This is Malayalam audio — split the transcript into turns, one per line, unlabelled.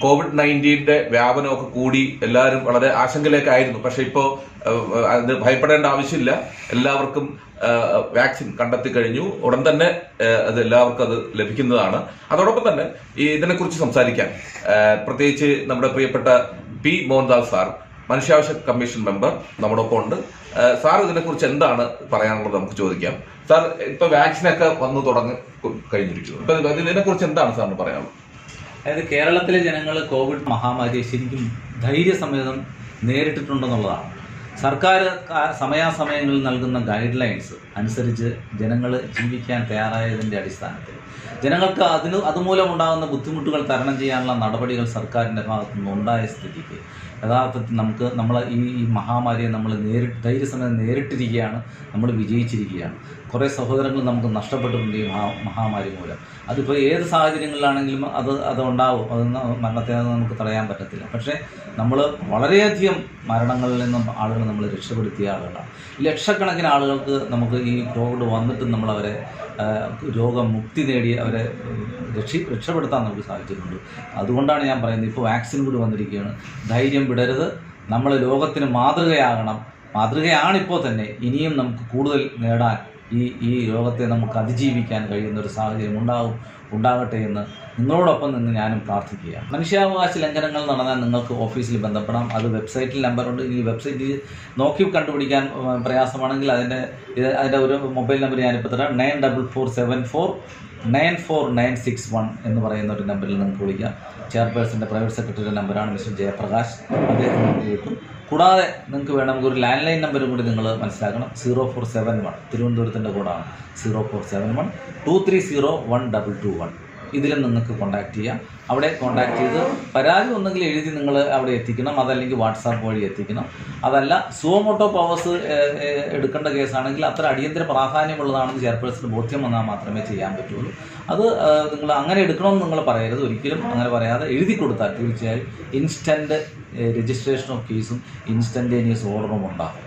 COVID-19 വ്യാപനമൊക്കെ കൂടി എല്ലാവരും വളരെ ആശങ്കയിലേക്കായിരുന്നു. പക്ഷെ ഇപ്പോൾ അത് ഭയപ്പെടേണ്ട ആവശ്യമില്ല. എല്ലാവർക്കും വാക്സിൻ കണ്ടെത്തി കഴിഞ്ഞു. ഉടൻ തന്നെ അത് എല്ലാവർക്കും അത് ലഭിക്കുന്നതാണ്. അതോടൊപ്പം തന്നെ ഇതിനെക്കുറിച്ച് സംസാരിക്കാൻ പ്രത്യേകിച്ച് നമ്മുടെ പ്രിയപ്പെട്ട പി മോഹൻദാസ് സാർ, മനുഷ്യാവകാശ കമ്മീഷൻ മെമ്പർ നമ്മളൊപ്പം ഉണ്ട്. സാർ ഇതിനെക്കുറിച്ച് എന്താണ് പറയാനുള്ളത് നമുക്ക് ചോദിക്കാം. സാർ, ഇപ്പൊ വാക്സിനൊക്കെ വന്നു തുടങ്ങി കഴിഞ്ഞിരിക്കുന്നു. ഇപ്പൊ ഇതിനെക്കുറിച്ച് എന്താണ് സാറിന് പറയാനുള്ളത്?
അതായത് കേരളത്തിലെ ജനങ്ങൾ കോവിഡ് മഹാമാരിയെ ശരിക്കും ധൈര്യസമേതം നേരിട്ടിട്ടുണ്ടെന്നുള്ളതാണ്. സർക്കാർ സമയാസമയങ്ങളിൽ നൽകുന്ന ഗൈഡ് ലൈൻസ് അനുസരിച്ച് ജനങ്ങൾ ജീവിക്കാൻ തയ്യാറായതിൻ്റെ അടിസ്ഥാനത്തിൽ ജനങ്ങൾക്ക് അതുമൂലമുണ്ടാകുന്ന ബുദ്ധിമുട്ടുകൾ തരണം ചെയ്യാനുള്ള നടപടികൾ സർക്കാരിൻ്റെ ഭാഗത്തുനിന്ന് ഉണ്ടായ സ്ഥിതിക്ക് യഥാർത്ഥത്തിൽ നമ്മൾ ഈ മഹാമാരിയെ നമ്മൾ ധൈര്യസമയം നേരിട്ടിരിക്കുകയാണ്. നമ്മൾ വിജയിച്ചിരിക്കുകയാണ്. കുറേ സഹോദരങ്ങൾ നമുക്ക് നഷ്ടപ്പെട്ടിട്ടുണ്ട് ഈ മഹാമാരി മൂലം. അതിപ്പോൾ ഏത് സാഹചര്യങ്ങളിലാണെങ്കിലും അത് ഉണ്ടാവും. അത് മരണത്തെ നമുക്ക് തടയാൻ പറ്റത്തില്ല. പക്ഷേ നമ്മൾ വളരെയധികം മരണങ്ങളിൽ നിന്നും ആളുകൾ നമ്മൾ രക്ഷപ്പെടുത്തിയ ആളുകളാണ്. ലക്ഷക്കണക്കിന് ആളുകൾക്ക് നമുക്ക് ഈ കോവിഡ് വന്നിട്ടും നമ്മളവരെ രോഗമുക്തി നേടി അവരെ രക്ഷപ്പെടുത്താൻ നമുക്ക് സാധിച്ചിട്ടുണ്ട്. അതുകൊണ്ടാണ് ഞാൻ പറയുന്നത്, ഇപ്പോൾ വാക്സിൻ കൂടി വന്നിരിക്കുകയാണ്. ധൈര്യം വിടരുത്. നമ്മൾ ലോകത്തിന് മാതൃകയാകണം. മാതൃകയാണിപ്പോൾ തന്നെ. ഇനിയും നമുക്ക് കൂടുതൽ നേടാൻ ഈ രോഗത്തെ നമുക്ക് അതിജീവിക്കാൻ കഴിയുന്നൊരു സാഹചര്യം ഉണ്ടാകട്ടെ എന്ന് നിങ്ങളോടൊപ്പം നിന്ന് ഞാനും പ്രാർത്ഥിക്കുകയാണ്. മനുഷ്യാവകാശ ലംഘനങ്ങൾ നടന്നാൽ നിങ്ങൾക്ക് ഓഫീസിൽ ബന്ധപ്പെടാം. അത് വെബ്സൈറ്റിൽ നമ്പറുണ്ട്. ഈ വെബ്സൈറ്റിൽ നോക്കി കണ്ടുപിടിക്കാൻ പ്രയാസമാണെങ്കിൽ അതിൻ്റെ ഒരു മൊബൈൽ നമ്പർ ഞാനിപ്പോൾ തരാം. 9447494961 എന്ന് പറയുന്ന ഒരു നമ്പറിൽ നിങ്ങൾക്ക് വിളിക്കാം. ചെയർപേഴ്സൻ്റെ പ്രൈവറ്റ് സെക്രട്ടറിയുടെ നമ്പറാണ് മിസ്റ്റർ ജയപ്രകാശ്. അദ്ദേഹം നിങ്ങൾക്ക് കിട്ടും. കൂടാതെ നിങ്ങൾക്ക് വേണമെങ്കിൽ ഒരു ലാൻഡ് ലൈൻ നമ്പറും കൂടി നിങ്ങൾ മനസ്സിലാക്കണം. 0471 തിരുവനന്തപുരത്തിൻ്റെ കോഡാണ്. 0471 2301221. ഇതിലും നിങ്ങൾക്ക് കോൺടാക്ട് ചെയ്യാം. അവിടെ കോൺടാക്ട് ചെയ്ത് പരാതി ഒന്നെങ്കിൽ എഴുതി നിങ്ങൾ അവിടെ എത്തിക്കണം. അതല്ലെങ്കിൽ വാട്സാപ്പ് വഴി എത്തിക്കണം. അതല്ല സുവമോട്ടോ പവേഴ്സ് എടുക്കേണ്ട കേസാണെങ്കിൽ അത്ര അടിയന്തര പ്രാധാന്യമുള്ളതാണെന്ന് ചെയർപേഴ്സൺ ബോധ്യം വന്നാൽ മാത്രമേ ചെയ്യാൻ പറ്റുള്ളൂ. അത് നിങ്ങൾ അങ്ങനെ എടുക്കണമെന്ന് നിങ്ങൾ പറയരുത്. ഒരിക്കലും അങ്ങനെ പറയാതെ എഴുതി കൊടുത്താൽ തീർച്ചയായും ഇൻസ്റ്റൻറ്റ് രജിസ്ട്രേഷൻ ഓഫ് കേസും ഇൻസ്റ്റൻറ്റേനിയസ് ഓർഡറും ഉണ്ടാകും.